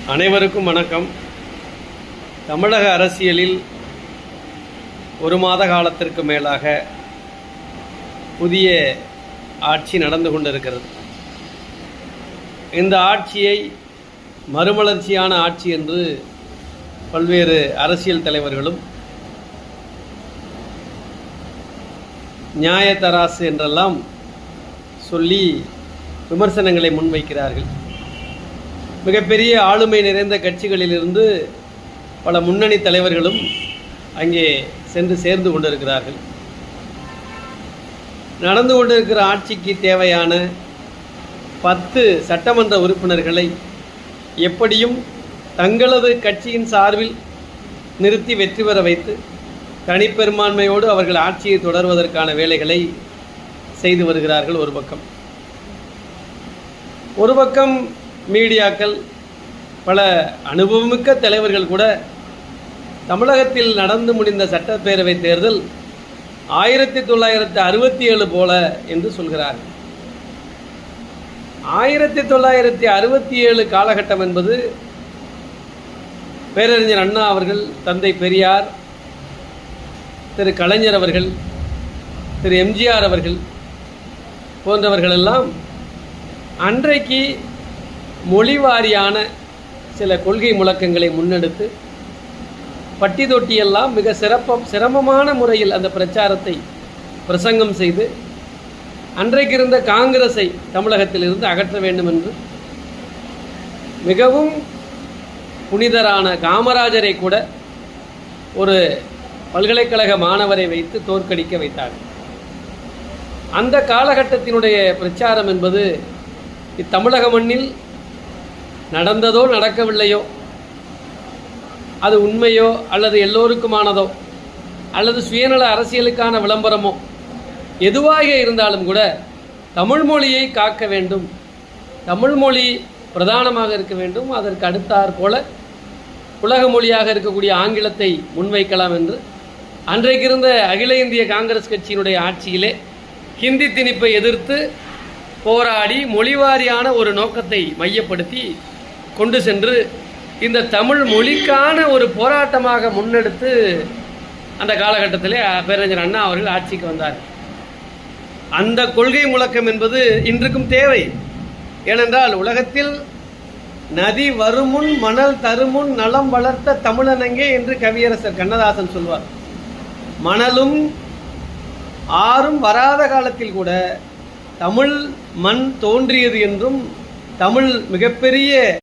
அனைவருக்கும் வணக்கம். தமிழக அரசியலில் ஒரு மாத காலத்திற்கு மேலாக புதிய ஆட்சி நடந்து கொண்டிருக்கிறது. இந்த ஆட்சியை மறுமலர்ச்சியான ஆட்சி என்று பல்வேறு அரசியல் தலைவர்களும் நியாயத்தராசு என்றெல்லாம் சொல்லி விமர்சனங்களை முன்வைக்கிறார்கள். மிகப்பெரிய ஆளுமை நிறைந்த கட்சிகளிலிருந்து பல முன்னணி தலைவர்களும் அங்கே சென்று சேர்ந்து கொண்டிருக்கிறார்கள். நடந்து கொண்டிருக்கிற ஆட்சிக்கு தேவையான 10 சட்டமன்ற உறுப்பினர்களை எப்படியும் தங்களது கட்சியின் சார்பில் நிறுத்தி வெற்றி பெற வைத்து தனிப்பெரும்பான்மையோடு அவர்கள் ஆட்சியை தொடர்வதற்கான வேலைகளை செய்து வருகிறார்கள். ஒரு பக்கம் மீடியாக்கள், பல அனுபவமிக்க தலைவர்கள் கூட தமிழகத்தில் நடந்து முடிந்த சட்டப்பேரவை தேர்தல் 1967 போல என்று சொல்கிறார்கள். 1967 காலகட்டம் என்பது பேரறிஞர் அண்ணா அவர்கள், தந்தை பெரியார், திரு கலைஞர் அவர்கள், திரு எம்ஜிஆர் அவர்கள் போன்றவர்களெல்லாம் அன்றைக்கு மொழிவாரியான சில கொள்கை முழக்கங்களை முன்னெடுத்து பட்டி தொட்டியெல்லாம் மிக சிரமமான முறையில் அந்த பிரச்சாரத்தை பிரசங்கம் செய்து அன்றைக்கு இருந்த காங்கிரஸை தமிழகத்திலிருந்து அகற்ற வேண்டும் என்று மிகவும் புனிதரான காமராஜரை கூட ஒரு பல்கலைக்கழக மாணவரை வைத்து தோற்கடிக்க வைத்தார்கள். அந்த காலகட்டத்தினுடைய பிரச்சாரம் என்பது இத்தமிழக மண்ணில் நடந்ததோ நடக்கவில்லையோ, அது உண்மையோ அல்லது எல்லோருக்குமானதோ அல்லது சுயநல அரசியலுக்கான விளம்பரமோ எதுவாக இருந்தாலும் கூட தமிழ் மொழியை காக்க வேண்டும், தமிழ் மொழி பிரதானமாக இருக்க வேண்டும், அதற்கு அடுத்தாற் போல உலக மொழியாக இருக்கக்கூடிய ஆங்கிலத்தை முன்வைக்கலாம் என்று அன்றைக்கு இருந்த அகில இந்திய காங்கிரஸ் கட்சியினுடைய ஆட்சியிலே ஹிந்தி திணிப்பை எதிர்த்து போராடி மொழிவாரியான ஒரு நோக்கத்தை மையப்படுத்தி கொண்டு சென்று இந்த தமிழ் மொழிக்கான ஒரு போராட்டமாக முன்னெடுத்து அந்த காலகட்டத்திலே பேரறிஞர் அண்ணா அவர்கள் ஆட்சிக்கு வந்தார். அந்த கொள்கை முழக்கம் என்பது இன்றுக்கும் தேவை. ஏனென்றால் உலகத்தில் நதி வருமுன் மணல் தருமுன் நலம் வளர்த்த தமிழனங்கே என்று கவியரசர் கண்ணதாசன் சொல்வார். மணலும் ஆறும் வராத காலத்தில் கூட தமிழ் மண் தோன்றியது என்றும் தமிழ் மிகப்பெரிய